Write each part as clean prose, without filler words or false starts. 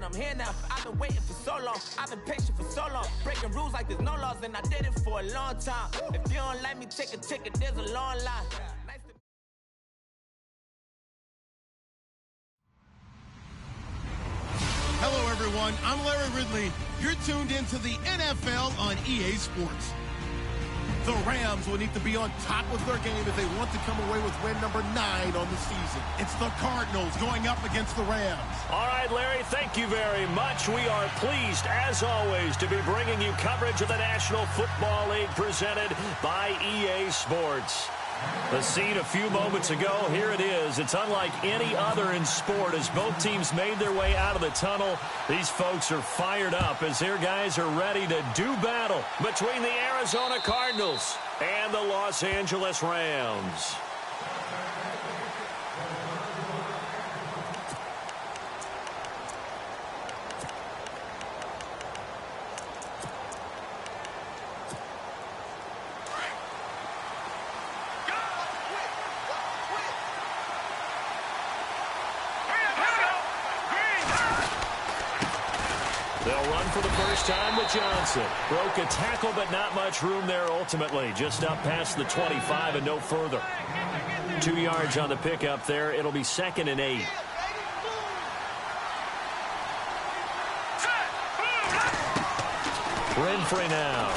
I'm here now. I've been waiting for so long. I've been patient for so long. Breaking rules like there's no laws, and I did it for a long time. If you don't like me, take a ticket. There's a long line. Hello, everyone. I'm Larry Ridley. You're tuned into the NFL on EA Sports. The Rams will need to be on top of their game if they want to come away with win number 9 on the season. It's the Cardinals going up against the Rams. All right, Larry, thank you very much. We are pleased, as always, to be bringing you coverage of the National Football League presented by EA Sports. The scene a few moments ago, here it is. It's unlike any other in sport as both teams made their way out of the tunnel. These folks are fired up as their guys are ready to do battle between the Arizona Cardinals and the Los Angeles Rams. They'll run for the first time with Johnson. Broke a tackle, but not much room there ultimately. Just up past the 25 and no further. 2 yards on the pickup there. It'll be 2nd and 8. Renfrey now.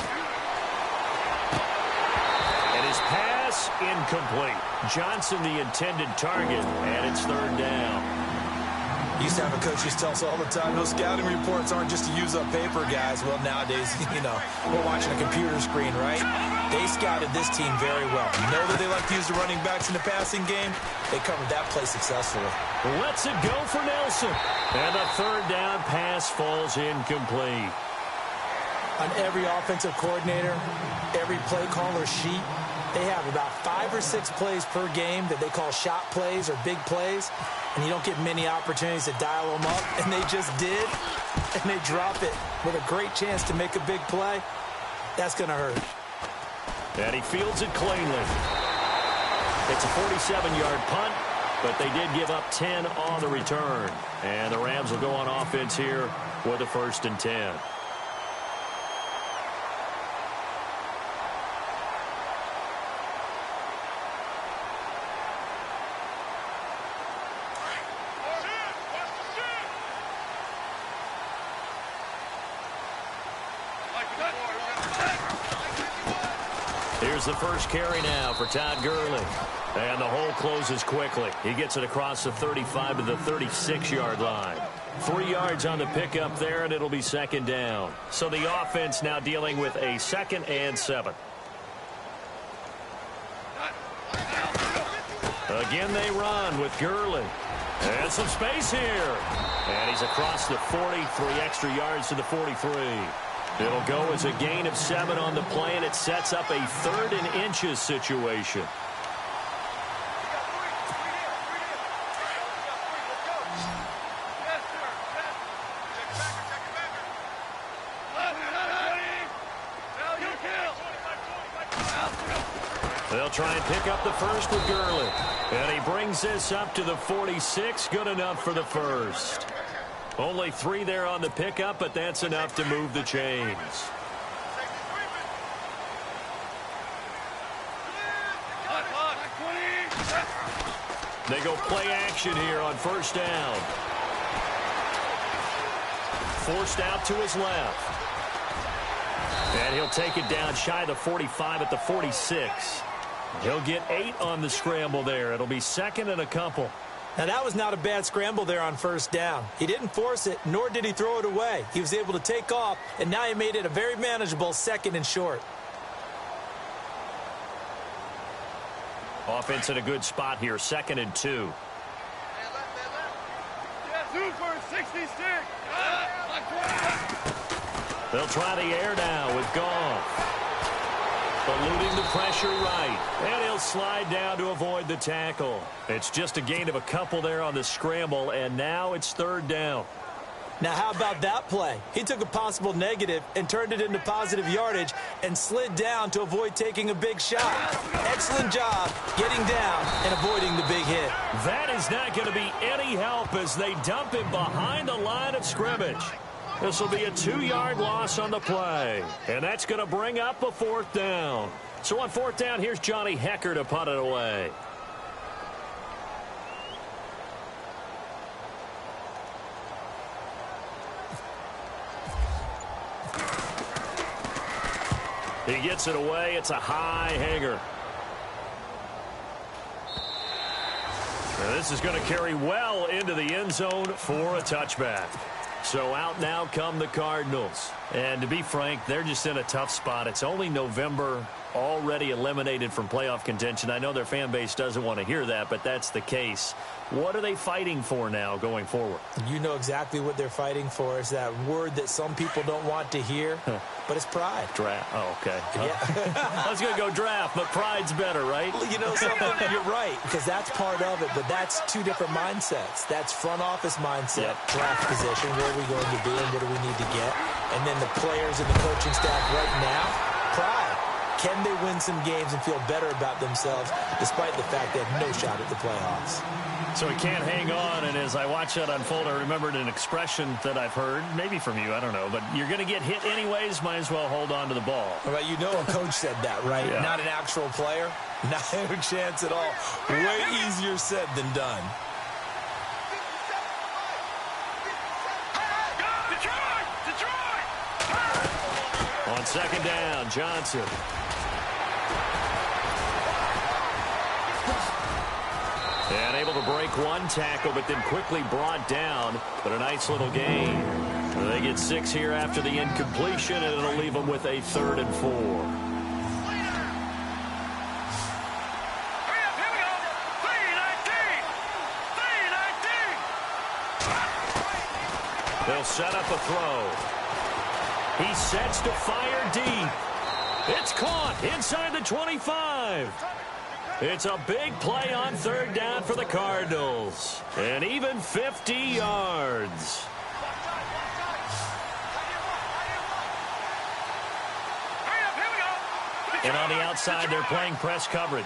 And his pass incomplete. Johnson the intended target, and it's 3rd down. Used to have a coach used to tell us all the time, those scouting reports aren't just to use up paper, guys. Well, nowadays, we're watching a computer screen, right? They scouted this team very well. You know that they like to use the running backs in the passing game? They covered that play successfully. Lets it go for Nelson. And the 3rd down pass falls incomplete. On every offensive coordinator, every play caller sheet, they have about 5 or 6 plays per game that they call shot plays or big plays. And you don't get many opportunities to dial them up, and they just did, and they drop it with a great chance to make a big play. That's going to hurt. And he fields it cleanly. It's a 47-yard punt, but they did give up 10 on the return. And the Rams will go on offense here with a 1st and 10. Here's the first carry now for Todd Gurley. And the hole closes quickly. He gets it across the 35 to the 36-yard line. 3 yards on the pickup there, and it'll be 2nd down. So the offense now dealing with a 2nd and 7. Again, they run with Gurley. And some space here. And he's across the 40, 3 extra yards to the 43. It'll go as a gain of 7 on the play, and it sets up a 3rd and inches situation. They'll try and pick up the first with Gurley. And he brings this up to the 46. Good enough for the first. Only 3 there on the pickup, but that's enough to move the chains. They go play action here on 1st down. Forced out to his left. And he'll take it down shy of the 45 at the 46. He'll get 8 on the scramble there. It'll be 2nd and a couple. Now, that was not a bad scramble there on 1st down. He didn't force it, nor did he throw it away. He was able to take off, and now he made it a very manageable 2nd and short. Offense in a good spot here, 2nd and 2. 2 for 66. They'll try the air now with Goff. Eluding the pressure right. And he'll slide down to avoid the tackle. It's just a gain of a couple there on the scramble, and now it's 3rd down. Now, how about that play? He took a possible negative and turned it into positive yardage and slid down to avoid taking a big shot. Excellent job getting down and avoiding the big hit. That is not going to be any help as they dump him behind the line of scrimmage. This will be a 2-yard loss on the play, and that's going to bring up a 4th down. So on 4th down, here's Johnny Hecker to punt it away. He gets it away. It's a high hanger. Now this is going to carry well into the end zone for a touchback. So out now come the Cardinals. And to be frank, they're just in a tough spot. It's only November, already eliminated from playoff contention. I know their fan base doesn't want to hear that, but that's the case. What are they fighting for now going forward? You know exactly what they're fighting for. Is that word that some people don't want to hear, but it's pride. Draft. Oh, okay. Yeah. I was going to go draft, but pride's better, right? Well, you know something? You're right, because that's part of it, but that's two different mindsets. That's front office mindset, draft position, where are we going to be and what do we need to get? And then the players and the coaching staff right now, pride. Can they win some games and feel better about themselves despite the fact they have no shot at the playoffs? So he can't hang on, and as I watch that unfold, I remembered an expression that I've heard, maybe from you, I don't know, but you're going to get hit anyways, might as well hold on to the ball. Well, you know a coach said that, right? Yeah. Not an actual player. Not a chance at all. Way easier said than done. On 2nd down, Johnson. And able to break one tackle, but then quickly brought down. But a nice little gain. They get 6 here after the incompletion, and it'll leave them with a 3rd and 4. They'll set up a throw. He sets to fire deep. It's caught inside the 25. It's a big play on 3rd down for the Cardinals. And even 50 yards. And on the outside, they're playing press coverage.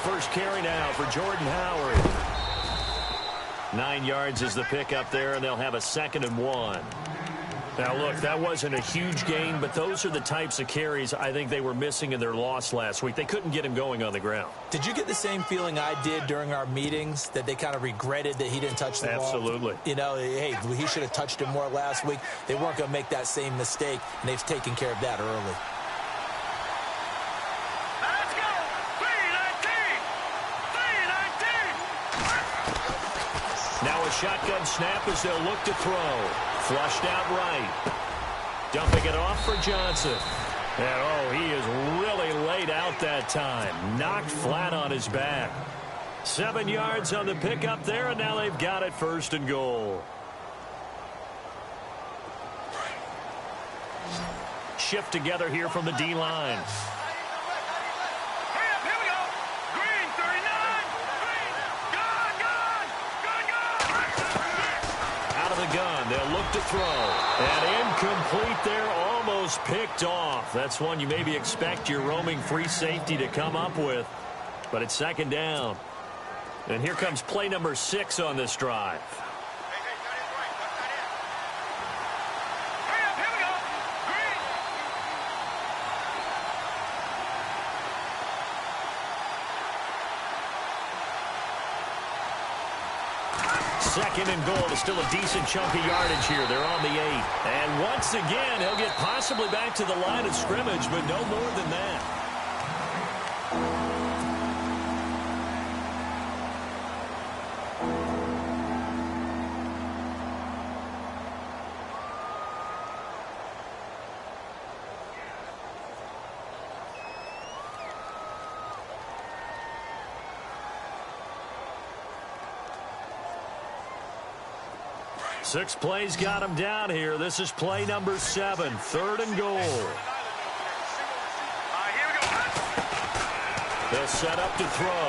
First carry now for Jordan Howard. 9 yards is the pickup there, and they'll have a 2nd and 1. Now, look, that wasn't a huge gain, but those are the types of carries I think they were missing in their loss last week. They couldn't get him going on the ground. Did you get the same feeling I did during our meetings, that they kind of regretted that he didn't touch the ball? Absolutely. You know, hey, he should have touched it more last week. They weren't going to make that same mistake, and they've taken care of that early. Now a shotgun snap as they'll look to throw. Flushed out right. Dumping it off for Johnson. And, oh, he is really laid out that time. Knocked flat on his back. 7 yards on the pickup there, and now they've got it 1st and goal. Shift together here from the D-line. Gun. They'll look to throw. And incomplete there, almost picked off. That's one you maybe expect your roaming free safety to come up with. But it's 2nd down. And here comes play number 6 on this drive. Second and goal is still a decent chunk of yardage here. They're on the 8. And once again, he'll get possibly back to the line of scrimmage, but no more than that. Six plays got him down here. This is play number 7, 3rd and goal. They'll set up to throw.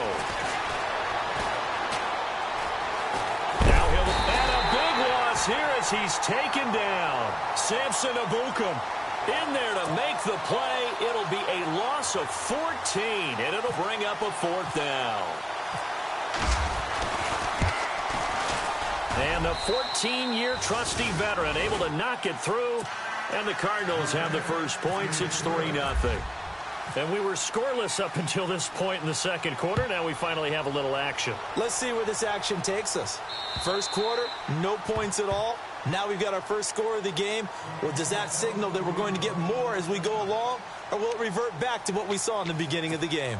Now he'll add a big loss here as he's taken down. Samson Abukum in there to make the play. It'll be a loss of 14, and it'll bring up a 4th down. And the 14-year trusty veteran able to knock it through. And the Cardinals have the first points. It's 3-0. And we were scoreless up until this point in the second quarter. Now we finally have a little action. Let's see where this action takes us. First quarter, no points at all. Now we've got our first score of the game. Well, does that signal that we're going to get more as we go along? Or will it revert back to what we saw in the beginning of the game?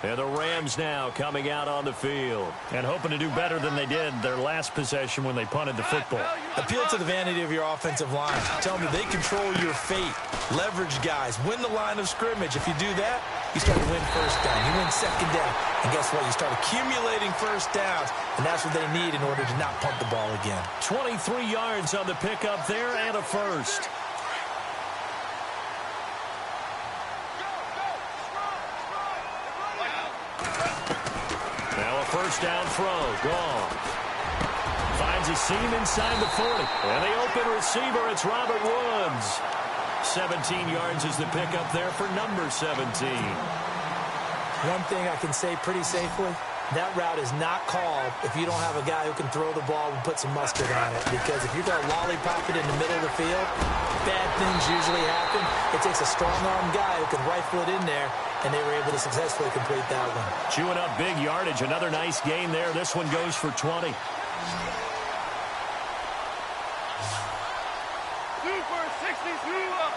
And the Rams now coming out on the field. And hoping to do better than they did their last possession when they punted the football. Appeal to the vanity of your offensive line. Tell them that they control your fate. Leverage guys. Win the line of scrimmage. If you do that, you start to win first down. You win second down. And guess what? You start accumulating first downs. And that's what they need in order to not punt the ball again. 23 yards on the pickup there and a first. Now a first down throw. Gone. Finds a seam inside the 40. And the open receiver, it's Robert Woods. 17 yards is the pickup there for number 17. One thing I can say pretty safely, that route is not called if you don't have a guy who can throw the ball and put some mustard on it. Because if you're going to lollipop it in the middle of the field, bad things usually happen. It takes a strong-arm guy who can rifle it in there, and they were able to successfully complete that one. Chewing up big yardage. Another nice gain there. This one goes for 20. Super 62 up.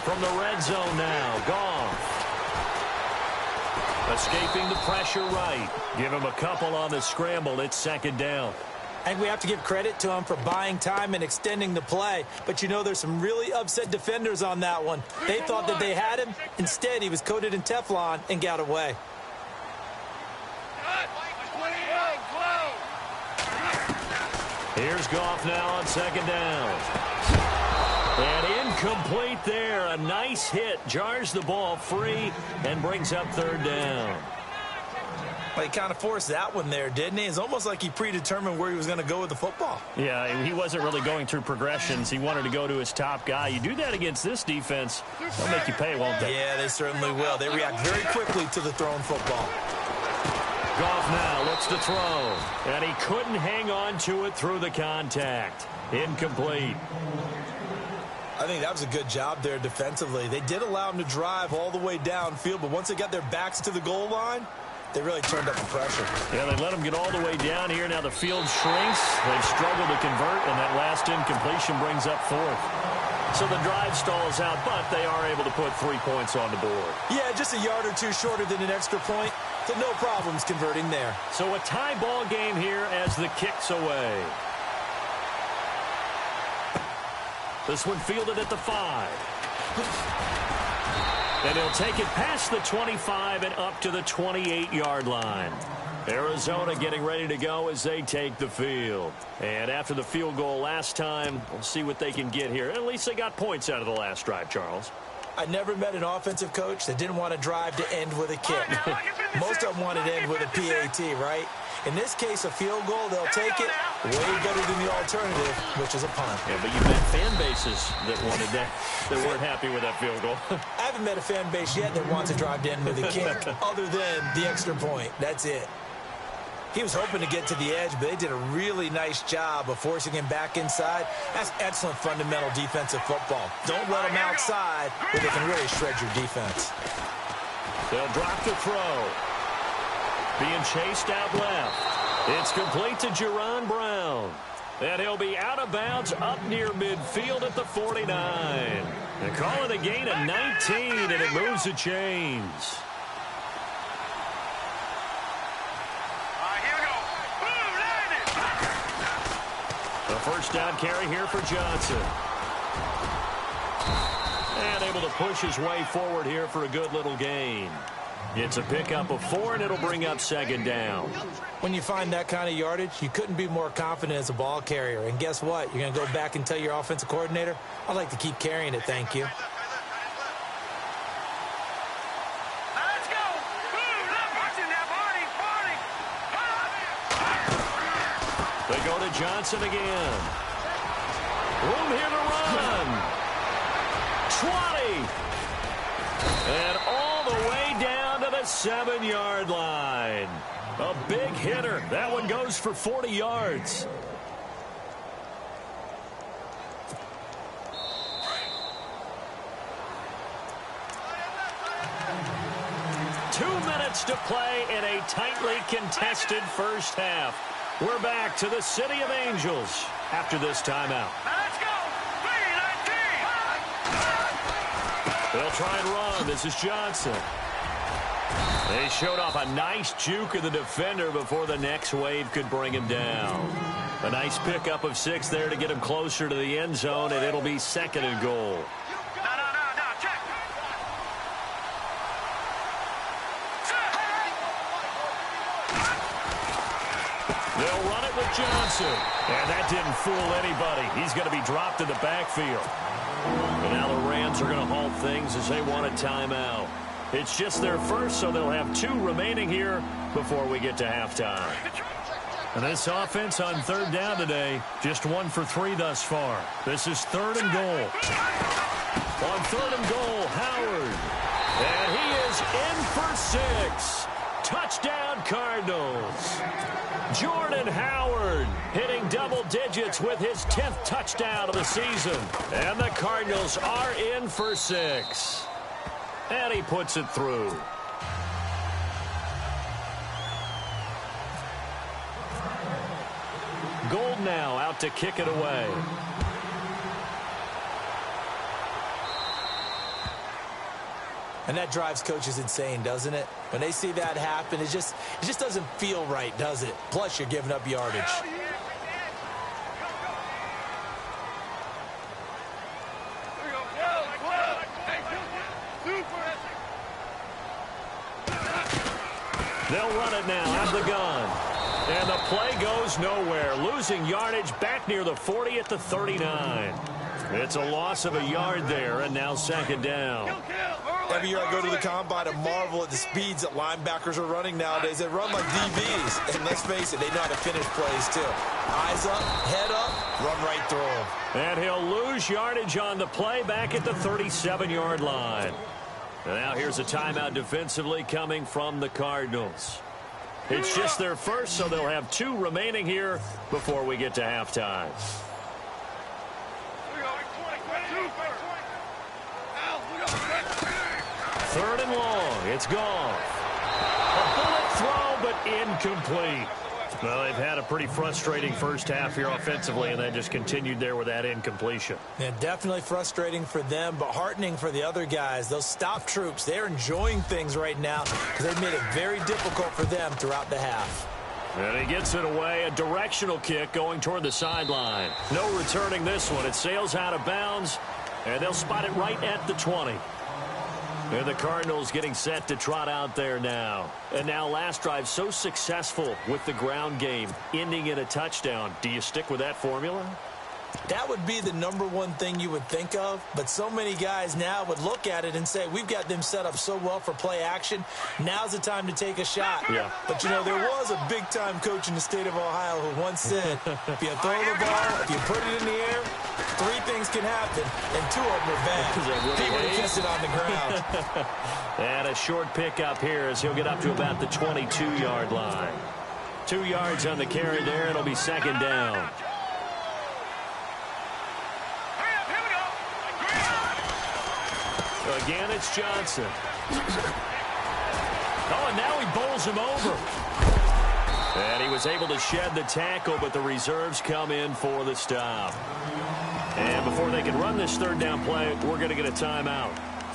From the red zone now, Goff. Escaping the pressure right. Give him a couple on the scramble. It's second down. And we have to give credit to him for buying time and extending the play. But you know, there's some really upset defenders on that one. They thought that they had him. Instead, he was coated in Teflon and got away. Here's Goff now on second down. And incomplete there. A nice hit. Jars the ball free and brings up third down. Well, he kind of forced that one there, didn't he? It's almost like he predetermined where he was going to go with the football. Yeah, he wasn't really going through progressions. He wanted to go to his top guy. You do that against this defense, they'll make you pay, won't they? Yeah, they certainly will. They react very quickly to the thrown football. Goff now looks to throw. And he couldn't hang on to it through the contact. Incomplete. I think that was a good job there defensively. They did allow him to drive all the way downfield, but once they got their backs to the goal line, they really turned up the pressure. Yeah, they let him get all the way down here. Now the field shrinks. They've struggled to convert, and that last incompletion brings up fourth. So the drive stalls out, but they are able to put 3 points on the board. Yeah, just a yard or two shorter than an extra point, so no problems converting there. So a tie ball game here as the kick's away. This one fielded at the 5. And he'll take it past the 25 and up to the 28-yard line. Arizona getting ready to go as they take the field. And after the field goal last time, we'll see what they can get here. At least they got points out of the last drive, Charles. I never met an offensive coach that didn't want to drive to end with a kick. Most of them wanted to end with a PAT, right? In this case, a field goal, they'll take it way better than the alternative, which is a punt. Yeah, but you've met fan bases that wanted that weren't happy with that field goal. I haven't met a fan base yet that wants to drive to end with a kick other than the extra point. That's it. He was hoping to get to the edge, but they did a really nice job of forcing him back inside. That's excellent fundamental defensive football. Don't let him outside where they can really shred your defense. They'll drop the throw. Being chased out left. It's complete to Jerron Brown. And he'll be out of bounds up near midfield at the 49. They call it a gain of 19, and it moves the chains. The first down carry here for Johnson. And able to push his way forward here for a good little gain. It's a pickup of 4, and it'll bring up second down. When you find that kind of yardage, you couldn't be more confident as a ball carrier. And guess what? You're going to go back and tell your offensive coordinator, I'd like to keep carrying it, thank you. Let's go. Not watching that body. They go to Johnson again. Room here to run. 20. And all the way down to the 7-yard line. A big hitter. That one goes for 40 yards. To play in a tightly contested first half. We're back to the City of Angels after this timeout. Let's go. 3-19. They'll try and run. This is Johnson. They showed off a nice juke of the defender before the next wave could bring him down. A nice pickup of 6 there to get him closer to the end zone, and it'll be 2nd and goal. They'll run it with Johnson. And that didn't fool anybody. He's going to be dropped in the backfield. And now the Rams are going to halt things as they want a timeout. It's just their first, so they'll have 2 remaining here before we get to halftime. And this offense on 3rd down today, just 1 for 3 thus far. This is 3rd and goal. On 3rd and goal, Howard. And he is in for 6. Touchdown, Cardinals. Jordan Howard hitting double digits with his 10th touchdown of the season. And the Cardinals are in for 6. And he puts it through. Gold now out to kick it away. And that drives coaches insane, doesn't it? When they see that happen, it just doesn't feel right, does it? Plus, you're giving up yardage. They'll run it now out of the gun. And the play goes nowhere. Losing yardage back near the 40 at the 39. It's a loss of a yard there, and now 2nd down. Every year I go to the combine and marvel at the speeds that linebackers are running nowadays. They run like DBs. And let's face it, they know how to finish plays too. Eyes up, head up, run right through them. And he'll lose yardage on the play back at the 37-yard line. And now here's a timeout defensively coming from the Cardinals. It's just their first, so they'll have 2 remaining here before we get to halftime. 3rd and long. It's gone. A bullet throw, but incomplete. Well, they've had a pretty frustrating first half here offensively, and they just continued there with that incompletion. Yeah, definitely frustrating for them, but heartening for the other guys. Those stop troops, they're enjoying things right now because they've made it very difficult for them throughout the half. And he gets it away, a directional kick going toward the sideline. No returning this one. It sails out of bounds, and they'll spot it right at the 20. And the Cardinals getting set to trot out there now. And now last drive so successful with the ground game, ending in a touchdown. Do you stick with that formula? That would be the #1 thing you would think of, but so many guys now would look at it and say, we've got them set up so well for play action, now's the time to take a shot. Yeah. But, you know, there was a big-time coach in the state of Ohio who once said, if you throw the ball, if you put it in the air, 3 things can happen, and 2 of them are bad. People kiss it on the ground. And a short pickup here as he'll get up to about the 22-yard line. 2 yards on the carry there. It'll be 2nd down. Again, it's Johnson. Oh, and now he bowls him over. And he was able to shed the tackle, but the reserves come in for the stop. And before they can run this 3rd down play, we're going to get a timeout,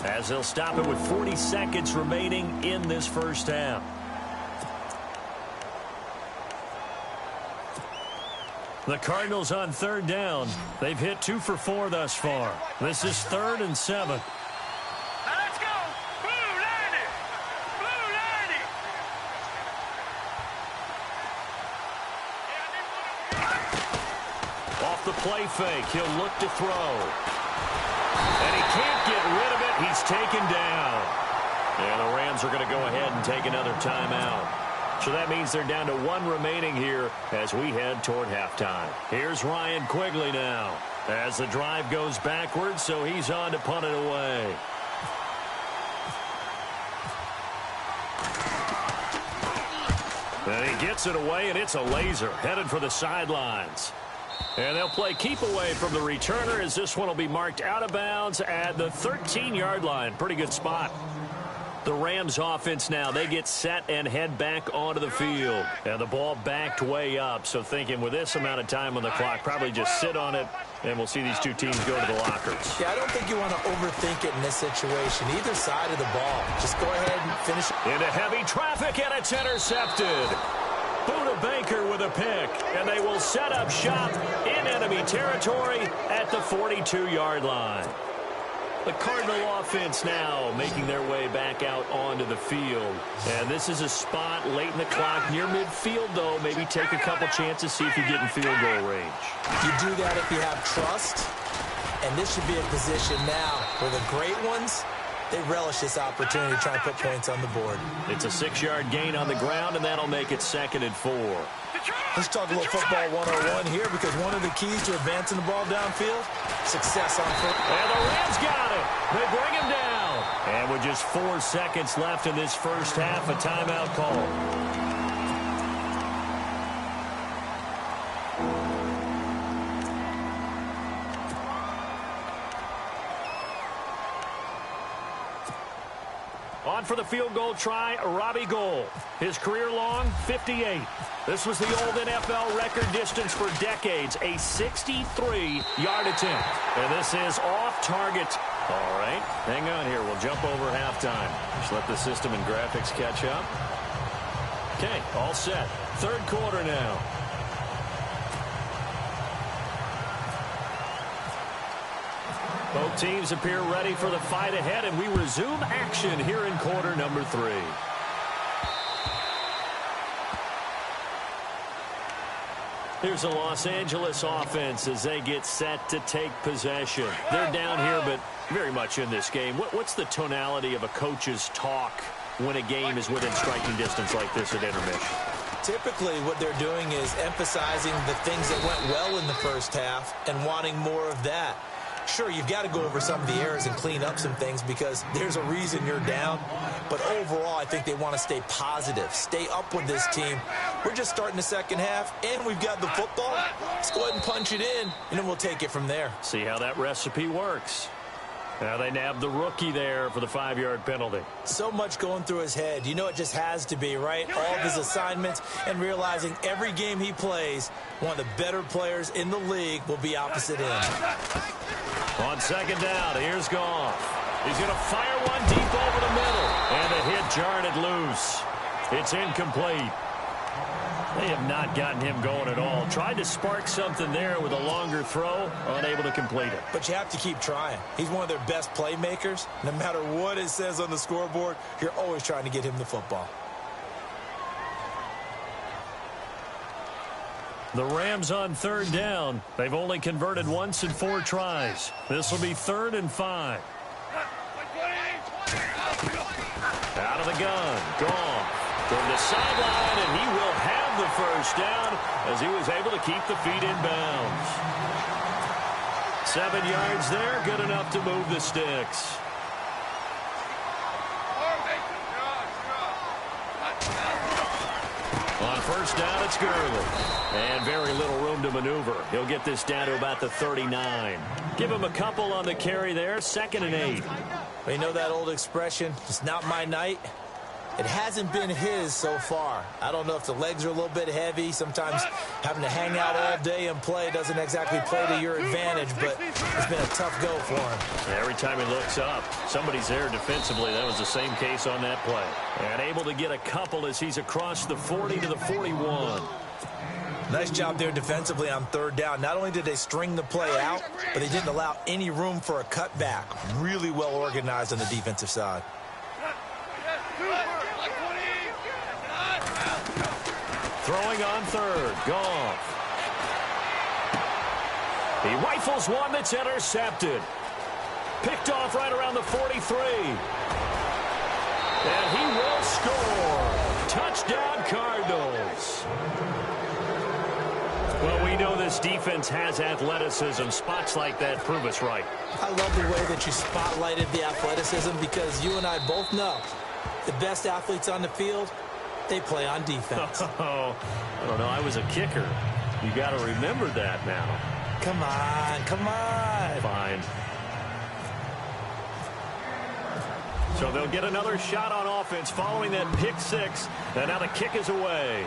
as they'll stop it with 40 seconds remaining in this first half. The Cardinals on 3rd down. They've hit 2 for 4 thus far. This is 3rd and 7. Let's go. Blue 90. Blue play fake. He'll look to throw. And he can't get rid of it. He's taken down. And the Rams are going to go ahead and take another timeout. So that means they're down to 1 remaining here as we head toward halftime. Here's Ryan Quigley now as the drive goes backwards, so he's on to punt it away. And he gets it away, and it's a laser headed for the sidelines. And they'll play keep away from the returner as this one will be marked out of bounds at the 13-yard line. Pretty good spot. The Rams offense now, they get set and head back onto the field. And the ball backed way up. So thinking with this amount of time on the clock, probably just sit on it, and we'll see these two teams go to the lockers. Yeah, I don't think you want to overthink it in this situation. Either side of the ball. Just go ahead and finish it. Into heavy traffic, and it's intercepted. Buda Baker with a pick, and they will set up shop in enemy territory at the 42-yard line. The Cardinal offense now making their way back out onto the field. And this is a spot late in the clock near midfield, though. Maybe take a couple chances, see if you get in field goal range. You do that if you have trust. And this should be a position now where the great ones, they relish this opportunity to try and put points on the board. It's a 6-yard gain on the ground, and that'll make it 2nd and 4. Let's talk a little football 101 here, because one of the keys to advancing the ball downfield, success on foot. And the Rams got it. They bring him down. And with just 4 seconds left in this first half, a timeout call. On for the field goal try, Robbie Gould. His career-long 58. This was the old NFL record distance for decades, a 63-yard attempt. And this is off target. All right, hang on here. We'll jump over halftime. Just let the system and graphics catch up. Okay, all set. 3rd quarter now. Both teams appear ready for the fight ahead, and we resume action here in quarter number 3. Here's the Los Angeles offense as they get set to take possession. They're down here, but very much in this game. What's the tonality of a coach's talk when a game is within striking distance like this at intermission? Typically, what they're doing is emphasizing the things that went well in the first half and wanting more of that. Sure, you've got to go over some of the errors and clean up some things because there's a reason you're down. But overall, I think they want to stay positive, stay up with this team. We're just starting the second half, and we've got the football. Let's go ahead and punch it in, and then we'll take it from there. See how that recipe works. Now they nabbed the rookie there for the 5-yard penalty. So much going through his head. You know it just has to be, right? All of his assignments and realizing every game he plays, one of the better players in the league will be opposite end. On 2nd down, here's Goff. He's going to fire one deep over the middle. And the hit jarred it loose. It's incomplete. They have not gotten him going at all. Tried to spark something there with a longer throw, unable to complete it. But you have to keep trying. He's one of their best playmakers. No matter what it says on the scoreboard, you're always trying to get him the football. The Rams on 3rd down. They've only converted once in 4 tries. This will be 3rd and 5. Out of the gun. Goff from the sideline, and he will have the first down as he was able to keep the feet in bounds. 7 yards there, good enough to move the sticks. On 1st down, it's Gurley. And very little room to maneuver. He'll get this down to about the 39. Give him a couple on the carry there. 2nd and 8. Well, you know that old expression, it's not my night. It hasn't been his so far. I don't know if the legs are a little bit heavy. Sometimes having to hang out all day and play doesn't exactly play to your advantage, but it's been a tough go for him. Every time he looks up, somebody's there defensively. That was the same case on that play. And able to get a couple as he's across the 40 to the 41. Nice job there defensively on 3rd down. Not only did they string the play out, but they didn't allow any room for a cutback. Really well organized on the defensive side. Throwing on 3rd, Goff. He rifles one that's intercepted. Picked off right around the 43. And he will score. Touchdown, Cardinals. Well, we know this defense has athleticism. Spots like that prove us right. I love the way that you spotlighted the athleticism because you and I both know the best athletes on the field, they play on defense. Oh, I don't know. I was a kicker. You got to remember that now. Come on, come on. Fine. So they'll get another shot on offense following that pick six. And now the kick is away.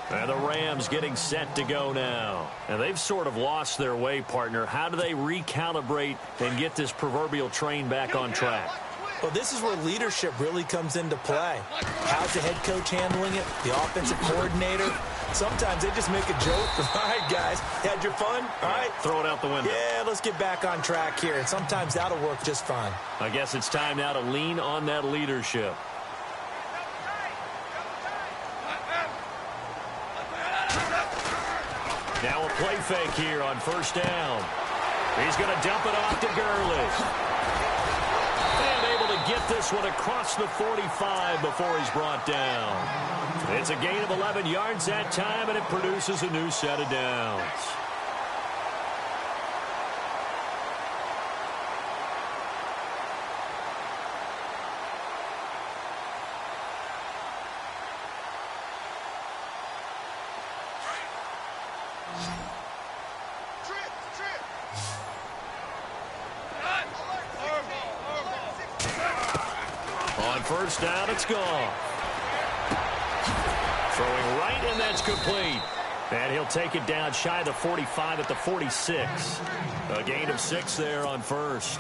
And the Rams getting set to go now. And they've sort of lost their way, partner. How do they recalibrate and get this proverbial train back on track? Well, this is where leadership really comes into play. How's the head coach handling it? The offensive coordinator? Sometimes they just make a joke. All right, guys, had your fun? All right. Throw it out the window. Yeah, let's get back on track here. And sometimes that'll work just fine. I guess it's time now to lean on that leadership. Now a play fake here on first down. He's going to dump it off to Gurley. And able to get this one across the 45 before he's brought down. It's a gain of 11 yards that time, and it produces a new set of downs. On first down, it's gone. Throwing right, and that's complete. And he'll take it down shy of the 45 at the 46. A gain of 6 there on first.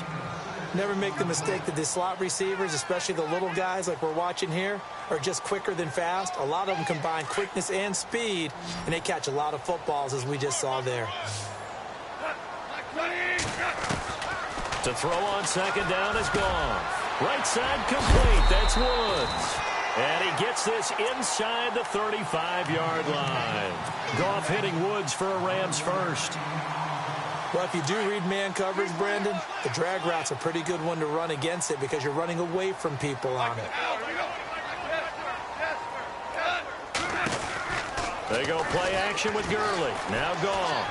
Never make the mistake that the slot receivers, especially the little guys like we're watching here, are just quicker than fast. A lot of them combine quickness and speed, and they catch a lot of footballs, as we just saw there. To throw on second down is gone. Right side complete. That's Woods. And he gets this inside the 35-yard line. Goff hitting Woods for a Rams first. Well, if you do read man coverage, Brandon, the drag route's a pretty good one to run against it because you're running away from people on it. They go play action with Gurley. Now Goff.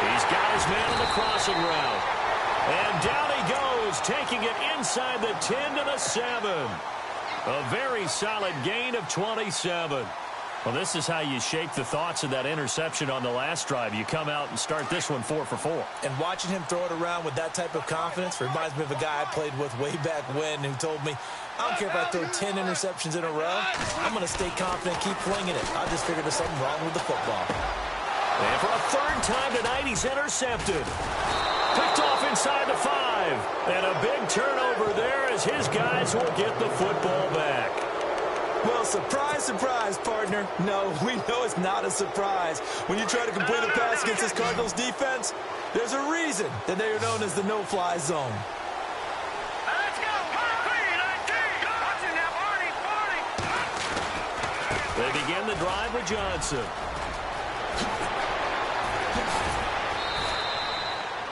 He's got his man on the crossing route. And down he goes, taking it inside the 10 to the 7. A very solid gain of 27. Well, this is how you shape the thoughts of that interception on the last drive. You come out and start this one 4 for 4. And watching him throw it around with that type of confidence reminds me of a guy I played with way back when who told me, I don't care if I throw 10 interceptions in a row. I'm going to stay confident, keep flinging it. I just figured there's something wrong with the football. And for a third time tonight, he's intercepted. Picked off inside the 5. And a big turnover there as his guys will get the football back. Well, surprise, surprise, partner. No, we know it's not a surprise. When you try to complete a pass against this Cardinals defense, there's a reason that they are known as the no-fly zone. Let's go. Watching now, Barney. They begin the drive with Johnson.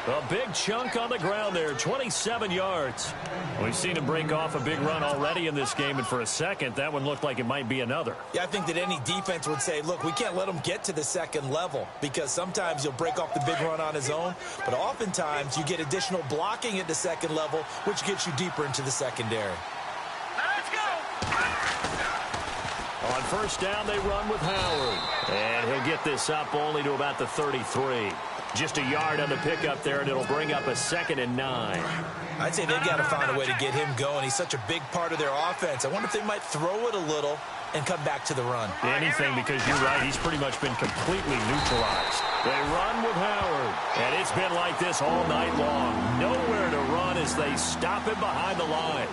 A big chunk on the ground there, 27 yards. We've seen him break off a big run already in this game, and for a second, that one looked like it might be another. Yeah, I think that any defense would say, look, we can't let him get to the second level because sometimes he'll break off the big run on his own, but oftentimes you get additional blocking at the second level, which gets you deeper into the secondary. Let's go. On first down, they run with Howard, and he'll get this up only to about the 33. Just a yard on the pickup there, and it'll bring up a 2nd and 9. I'd say they've got to find a way to get him going. He's such a big part of their offense. I wonder if they might throw it a little and come back to the run. Anything, because you're right, he's pretty much been completely neutralized. They run with Howard, and it's been like this all night long. Nowhere to run as they stop him behind the line.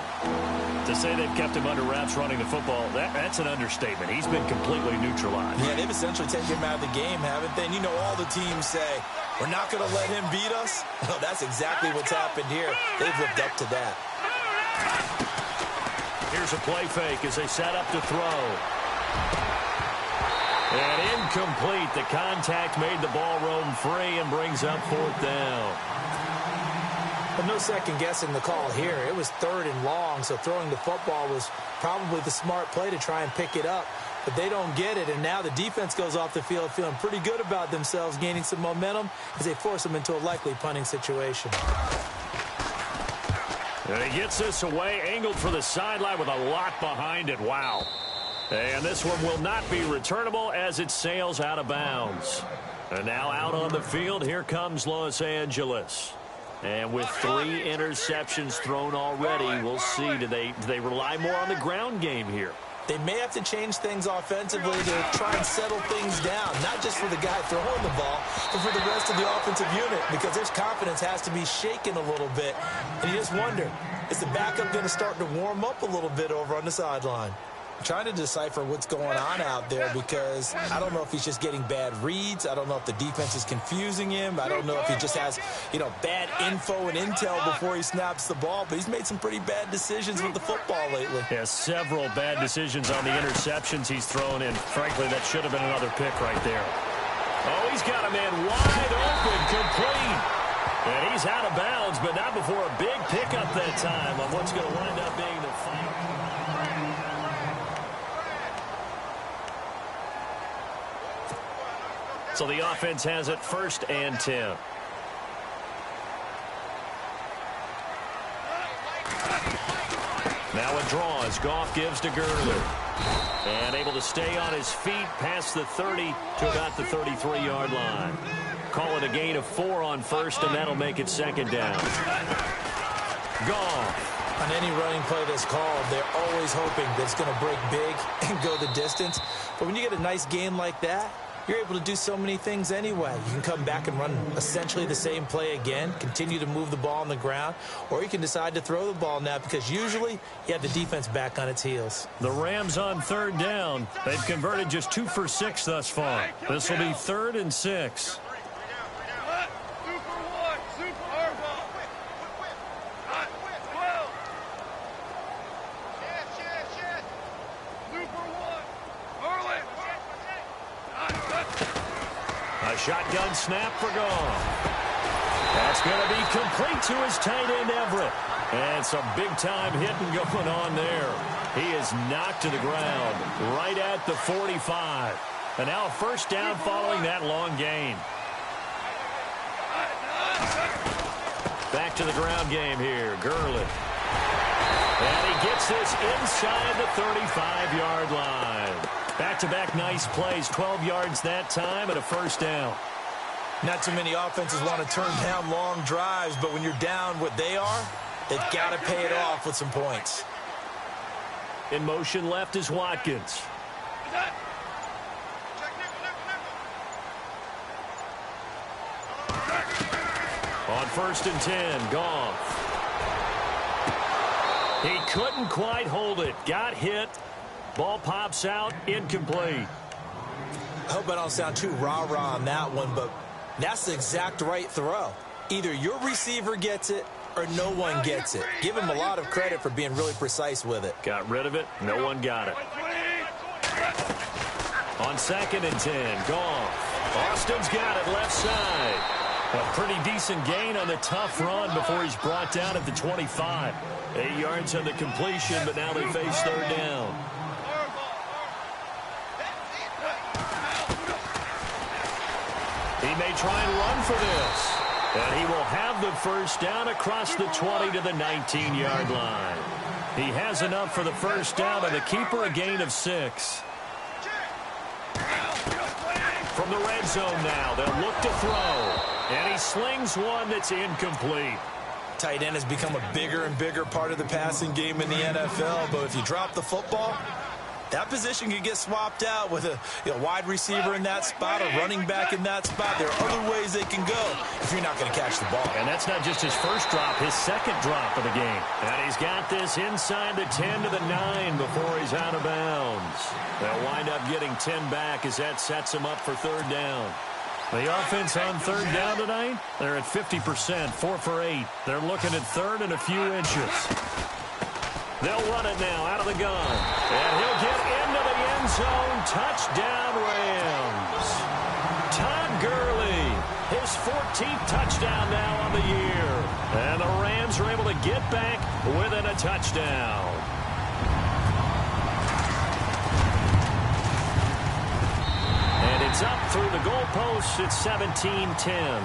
To say they've kept him under wraps running the football, that's an understatement. He's been completely neutralized. Yeah, they've essentially taken him out of the game, haven't they? And you know all the teams say, we're not going to let him beat us. Well, that's exactly what's happened here. They've lived up to that. Here's a play fake as they set up to throw. And incomplete. The contact made the ball roam free and brings up 4th down. But no second guessing the call here. It was 3rd and long, so throwing the football was probably the smart play to try and pick it up. But they don't get it, and now the defense goes off the field feeling pretty good about themselves, gaining some momentum as they force them into a likely punting situation. And he gets this away, angled for the sideline with a lot behind it. Wow. And this one will not be returnable as it sails out of bounds. And now out on the field, here comes Los Angeles. And with 3 interceptions thrown already, we'll see. Do they rely more on the ground game here? They may have to change things offensively to try and settle things down, not just for the guy throwing the ball, but for the rest of the offensive unit, because their confidence has to be shaken a little bit. And you just wonder, is the backup going to start to warm up a little bit over on the sideline? Trying to decipher what's going on out there, because I don't know if he's just getting bad reads. I don't know if the defense is confusing him. I don't know if he just has, bad info and intel before he snaps the ball. But he's made some pretty bad decisions with the football lately. Yeah, several bad decisions on the interceptions he's thrown in. Frankly, that should have been another pick right there. Oh, he's got a man wide open, complete. And he's out of bounds, but not before a big pickup that time on what's going to wind up being the final. So the offense has it 1st and 10. Now a draw as Goff gives to Gurley. And able to stay on his feet past the 30 to about the 33-yard line. Call it a gain of 4 on 1st, and that'll make it 2nd down. Goff. On any running play that's called, they're always hoping that it's going to break big and go the distance. But when you get a nice gain like that, you're able to do so many things anyway. You can come back and run essentially the same play again, continue to move the ball on the ground, or you can decide to throw the ball now, because usually you have the defense back on its heels. The Rams on 3rd down. They've converted just 2 for 6 thus far. This will be 3rd and 6. A shotgun snap for Goff. That's going to be complete to his tight end, Everett. And some big-time hitting going on there. He is knocked to the ground right at the 45. And now a 1st down following that long gain. Back to the ground game here. Gurley. And he gets this inside the 35-yard line. Back-to-back nice plays, 12 yards that time and a 1st down. Not too many offenses want to turn down long drives, but when you're down what they are, they've got to pay it off with some points. In motion left is Watkins. On 1st and 10, Goff. He couldn't quite hold it. Got hit. Ball pops out, incomplete. I hope I don't sound too rah-rah on that one, but that's the exact right throw. Either your receiver gets it or no one gets it. Give him a lot of credit for being really precise with it. Got rid of it. No one got it. On 2nd and 10, Goff. Austin's got it left side. A pretty decent gain on the tough run before he's brought down at the 25. 8 yards on the completion, but now they face 3rd down. He may try and run for this. And he will have the 1st down across the 20 to the 19-yard line. He has enough for the 1st down, and the keeper a gain of 6. From the red zone now, they'll look to throw. And he slings one that's incomplete. Tight end has become a bigger and bigger part of the passing game in the NFL, but if you drop the football, that position could get swapped out with a wide receiver in that spot, a running back in that spot. There are other ways they can go if you're not going to catch the ball. And that's not just his 1st drop, his 2nd drop of the game. And he's got this inside the 10 to the 9 before he's out of bounds. They'll wind up getting 10 back as that sets him up for 3rd down. The offense on 3rd down tonight, they're at 50%, 4 for 8. They're looking at 3rd and a few inches. They'll run it now out of the gun. And he'll get into the end zone. Touchdown, Rams. his 14th touchdown now on the year. And the Rams are able to get back within a touchdown. And it's up through the goalposts. It's 17-10.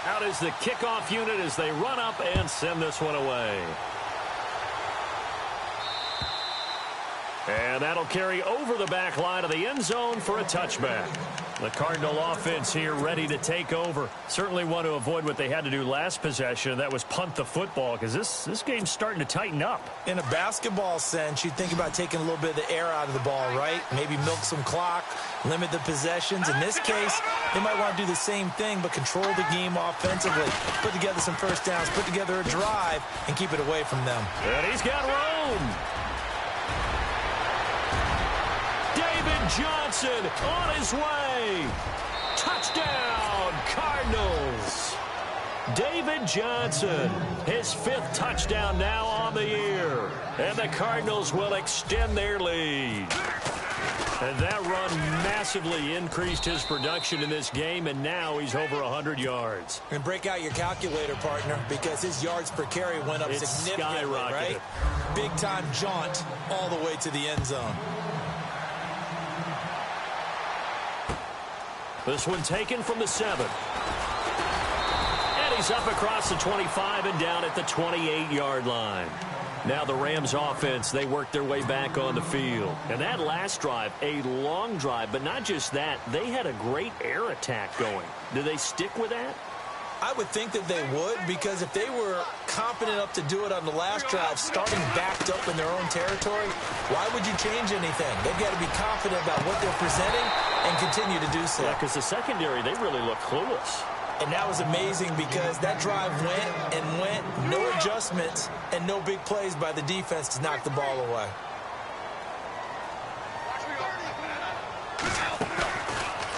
Out is the kickoff unit as they run up and send this one away. And that'll carry over the back line of the end zone for a touchback. The Cardinal offense here ready to take over. Certainly want to avoid what they had to do last possession, and that was punt the football, because this game's starting to tighten up. In a basketball sense, you think about taking a little bit of the air out of the ball, right? Maybe milk some clock, limit the possessions. In this case, they might want to do the same thing, but control the game offensively. Put together some first downs, put together a drive, and keep it away from them. And he's got room. Johnson on his way. Touchdown, Cardinals. David Johnson, his 5th touchdown now on the year. And the Cardinals will extend their lead. And that run massively increased his production in this game, and now he's over 100 yards. And break out your calculator, partner, because his yards per carry went up significantly, right? Big-time jaunt all the way to the end zone. This one taken from the 7. And he's up across the 25 and down at the 28-yard line. Now the Rams offense, they work their way back on the field. And that last drive, a long drive, but not just that, they had a great air attack going. Do they stick with that? I would think that they would, because if they were confident enough to do it on the last drive, starting backed up in their own territory, why would you change anything? They've got to be confident about what they're presenting and continue to do so. Yeah, because the secondary, they really look clueless. And that was amazing because that drive went and went, no adjustments, and no big plays by the defense to knock the ball away.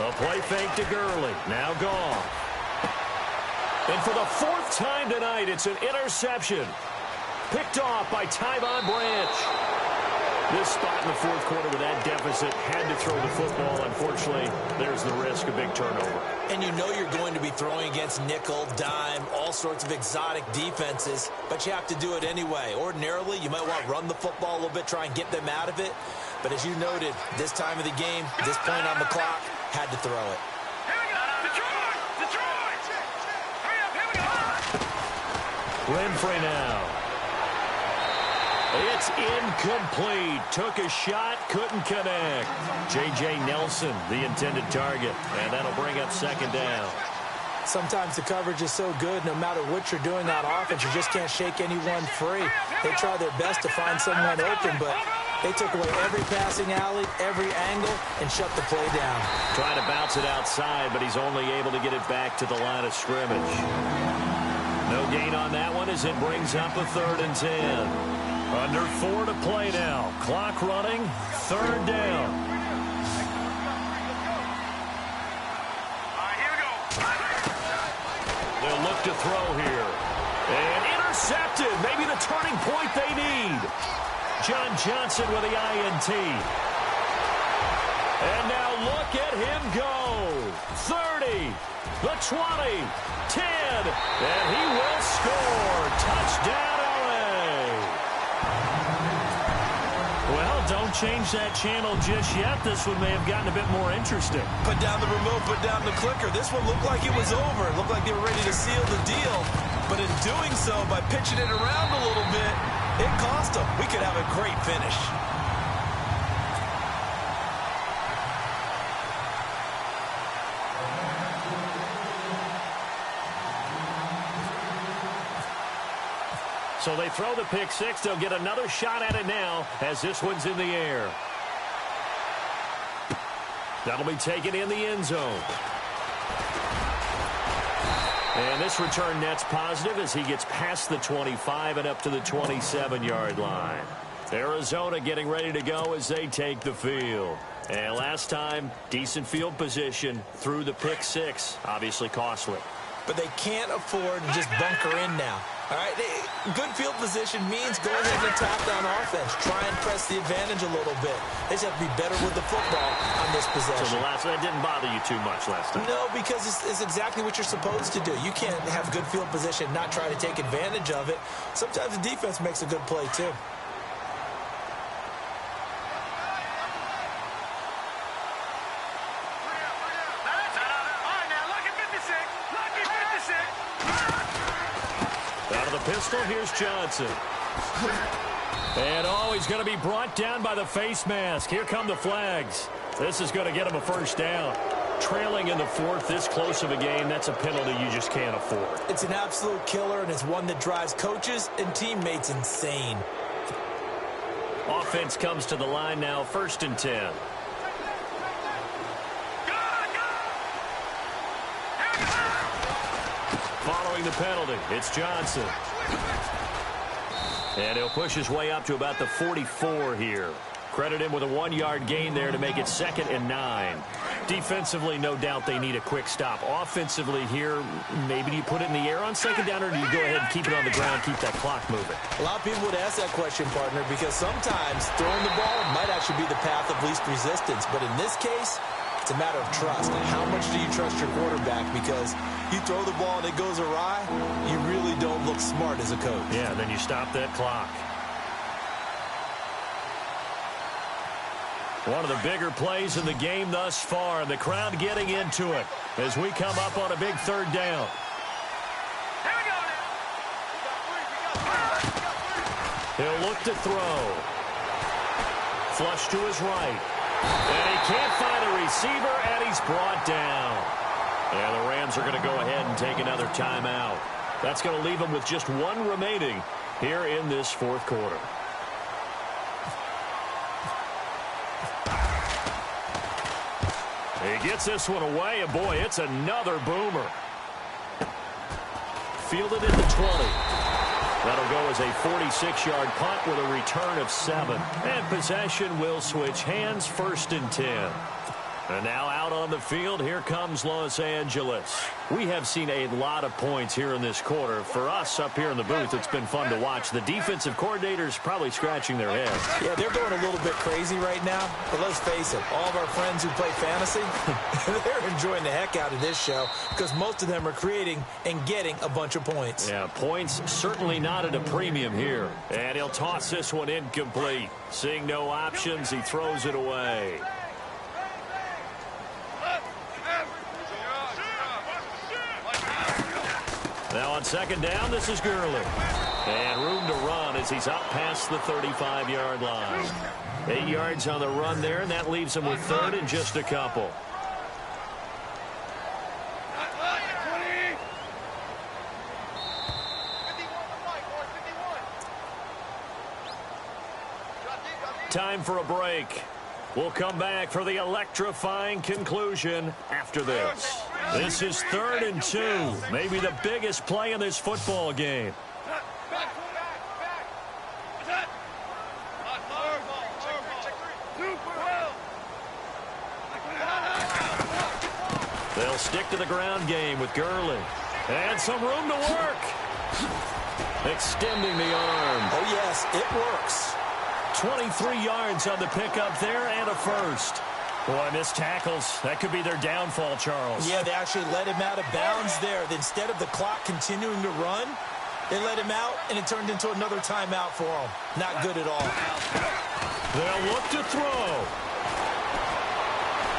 A play fake to Gurley, now gone. And for the 4th time tonight, it's an interception. Picked off by Tyvon Branch. This spot in the 4th quarter with that deficit, had to throw the football. Unfortunately, there's the risk of big turnover. And you know you're going to be throwing against nickel, dime, all sorts of exotic defenses, but you have to do it anyway. Ordinarily, you might want to run the football a little bit, try and get them out of it. But as you noted, this time of the game, this point on the clock, had to throw it. Renfrey now. It's incomplete. Took a shot, couldn't connect. J.J. Nelson, the intended target. And that'll bring up 2nd down. Sometimes the coverage is so good, no matter what you're doing on offense, you just can't shake anyone free. They try their best to find someone open, but they took away every passing alley, every angle, and shut the play down. Trying to bounce it outside, but he's only able to get it back to the line of scrimmage. No gain on that one as it brings up a 3rd and 10. Under 4 to play now. Clock running, 3rd down. All right, here we go. They'll look to throw here. And intercepted. Maybe the turning point they need. John Johnson with the INT. And now look at him go. 30, the 20, 10, and he will score. Touchdown, LA. Well, don't change that channel just yet. This one may have gotten a bit more interesting. Put down the remote, put down the clicker. This one looked like it was over. It looked like they were ready to seal the deal. But in doing so, by pitching it around a little bit, it cost them. We could have a great finish. So they throw the pick 6. They'll get another shot at it now as this one's in the air. That'll be taken in the end zone. And this return net's positive as he gets past the 25 and up to the 27-yard line. Arizona getting ready to go as they take the field. And last time, decent field position through the pick six. Obviously costly. But they can't afford to just bunker in now. All right, good field position means go ahead and attack on offense. Try and press the advantage a little bit. They just have to be better with the football on this possession. So that didn't bother you too much last time? No, because it's exactly what you're supposed to do. You can't have good field position, not try to take advantage of it. Sometimes the defense makes a good play, too. Pistol, here's Johnson. And he's going to be brought down by the face mask. Here come the flags. This is going to get him a first down. Trailing in the fourth, this close of a game, that's a penalty you just can't afford. It's an absolute killer, and it's one that drives coaches and teammates insane. Offense comes to the line now, 1st and 10. Following the penalty, it's Johnson. And he'll push his way up to about the 44 here. Credit him with a 1-yard gain there to make it 2nd and 9. Defensively, no doubt they need a quick stop. Offensively here, maybe do you put it in the air on 2nd down, or do you go ahead and keep it on the ground, keep that clock moving? A lot of people would ask that question, partner, because sometimes throwing the ball might actually be the path of least resistance. But in this case, it's a matter of trust. How much do you trust your quarterback? Because you throw the ball and it goes awry, you really don't look smart as a coach. Yeah, then you stop that clock. One of the bigger plays in the game thus far. The crowd getting into it as we come up on a big 3rd down. Here we go now. He'll look to throw. Flush to his right. And he can't find a receiver, and he's brought down. And the Rams are going to go ahead and take another timeout. That's going to leave them with just 1 remaining here in this 4th quarter. He gets this one away, and boy, it's another boomer. Fielded at the 20. That'll go as a 46-yard punt with a return of 7. And possession will switch hands, 1st and 10. And now out on the field, here comes Los Angeles. We have seen a lot of points here in this quarter. For us up here in the booth, it's been fun to watch. The defensive coordinators probably scratching their heads. Yeah, they're going a little bit crazy right now. But let's face it, all of our friends who play fantasy, they're enjoying the heck out of this show because most of them are creating and getting a bunch of points. Yeah, points certainly not at a premium here. And he'll toss this one incomplete. Seeing no options, he throws it away. Now on 2nd down, this is Gurley. And room to run as he's up past the 35-yard line. 8 yards on the run there, and that leaves him with 3rd and just a couple. Time for a break. We'll come back for the electrifying conclusion after this. This is 3rd and 2. Maybe the biggest play in this football game. They'll stick to the ground game with Gurley. And some room to work. Extending the arm. Oh, yes, it works. 23 yards on the pickup there and a 1st. Boy, missed tackles. That could be their downfall, Charles. Yeah, they actually let him out of bounds there. Instead of the clock continuing to run, they let him out, and it turned into another timeout for him. Not good at all. They'll look to throw.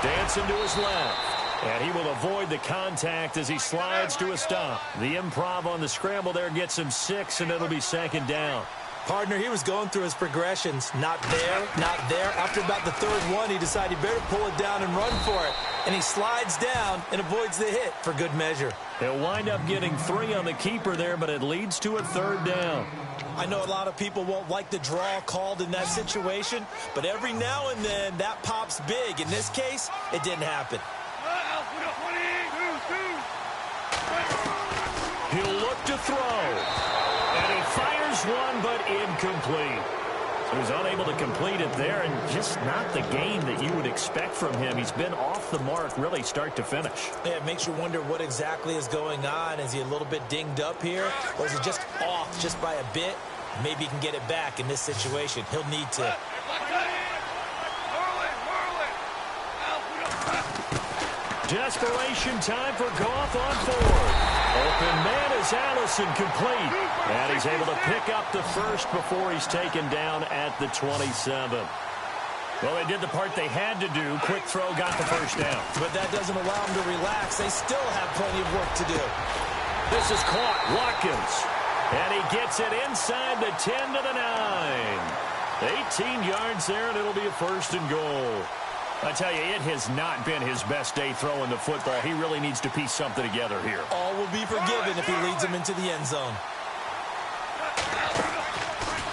Dancing to his left. And he will avoid the contact as he slides to a stop. The improv on the scramble there gets him 6, and it'll be 2nd down. Partner, he was going through his progressions. Not there, not there. After about the 3rd one, he decided he better pull it down and run for it. And he slides down and avoids the hit for good measure. He'll wind up getting 3 on the keeper there, but it leads to a 3rd down. I know a lot of people won't like the draw called in that situation, but every now and then that pops big. In this case, it didn't happen. He'll look to throw. And he fires one, but incomplete. He was unable to complete it there, and just not the game that you would expect from him. He's been off the mark really start to finish. Yeah, it makes you wonder what exactly is going on. Is he a little bit dinged up here, or is he just off just by a bit? Maybe he can get it back in this situation. He'll need to. Desperation time for Goff on fourth. Open man is Allison complete. And he's able to pick up the first before he's taken down at the 27. Well, they did the part they had to do. Quick throw got the first down. But that doesn't allow them to relax. They still have plenty of work to do. This is caught. Watkins. And he gets it inside the 10 to the 9. 18 yards there, and it'll be a first and goal. I tell you, it has not been his best day throwing the football. He really needs to piece something together here. All will be forgiven if he leads them into the end zone.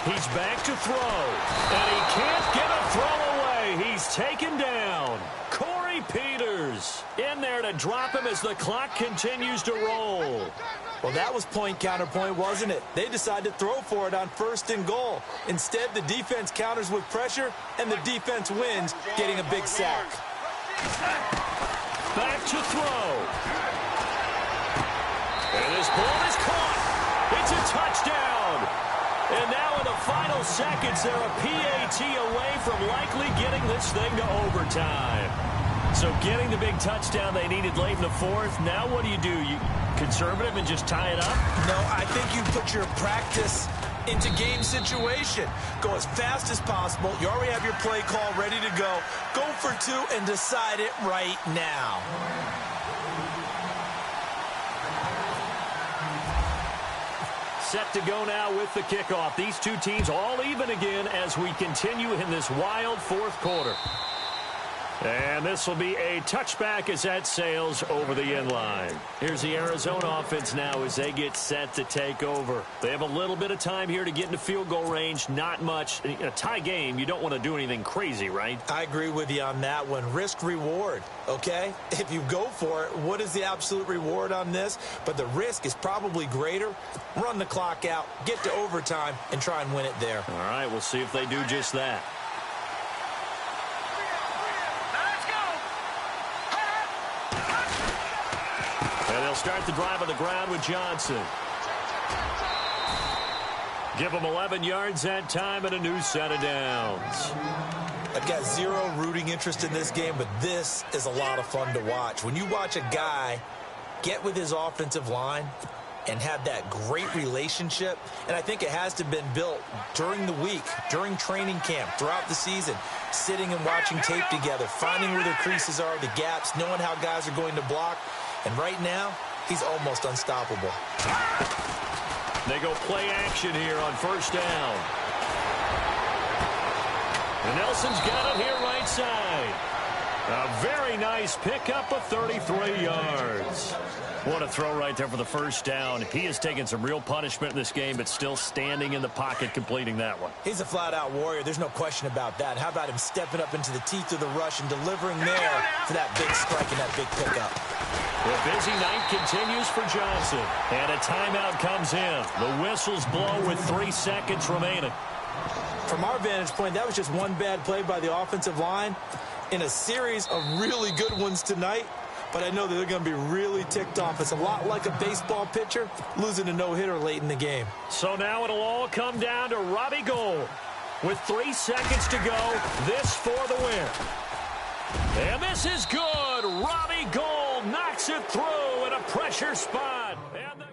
He's back to throw, and he can't get a throw away. He's taken down. Corey Peters in there to drop him as the clock continues to roll. Well, that was point counterpoint, wasn't it? They decided to throw for it on first and goal. Instead, the defense counters with pressure, and the defense wins, getting a big sack. Back to throw. And his ball is caught. It's a touchdown. And now in the final seconds, they're a PAT away from likely getting this thing to overtime. So getting the big touchdown they needed late in the fourth. Now what do? You conservative and just tie it up? No, I think you put your practice into game situation. Go as fast as possible. You already have your play call ready to go. Go for two and decide it right now. Set to go now with the kickoff. These two teams all even again as we continue in this wild fourth quarter. And this will be a touchback as that sails over the end line. Here's the Arizona offense now as they get set to take over. They have a little bit of time here to get into field goal range. Not much. In a tie game, you don't want to do anything crazy, right? I agree with you on that one. Risk reward, okay? If you go for it, what is the absolute reward on this? But the risk is probably greater. Run the clock out, get to overtime, and try and win it there. All right, we'll see if they do just that. And they'll start the drive on the ground with Johnson. Give them 11 yards that time and a new set of downs. I've got zero rooting interest in this game, but this is a lot of fun to watch. When you watch a guy get with his offensive line and have that great relationship, and I think it has to have been built during the week, during training camp, throughout the season, sitting and watching tape together, finding where their creases are, the gaps, knowing how guys are going to block. And right now, he's almost unstoppable. They go play action here on first down. And Nelson's got it here right side. A very nice pickup of 33 yards. What a throw right there for the first down. He has taken some real punishment in this game, but still standing in the pocket completing that one. He's a flat-out warrior. There's no question about that. How about him stepping up into the teeth of the rush and delivering there for that big strike and that big pickup. The busy night continues for Johnson. And a timeout comes in. The whistles blow with 3 seconds remaining. From our vantage point, that was just one bad play by the offensive line in a series of really good ones tonight. But I know that they're going to be really ticked off. It's a lot like a baseball pitcher losing a no-hitter late in the game. So now it'll all come down to Robbie Gould. With 3 seconds to go, this for the win. And this is good. Robbie Gould knocks it through in a pressure spot. And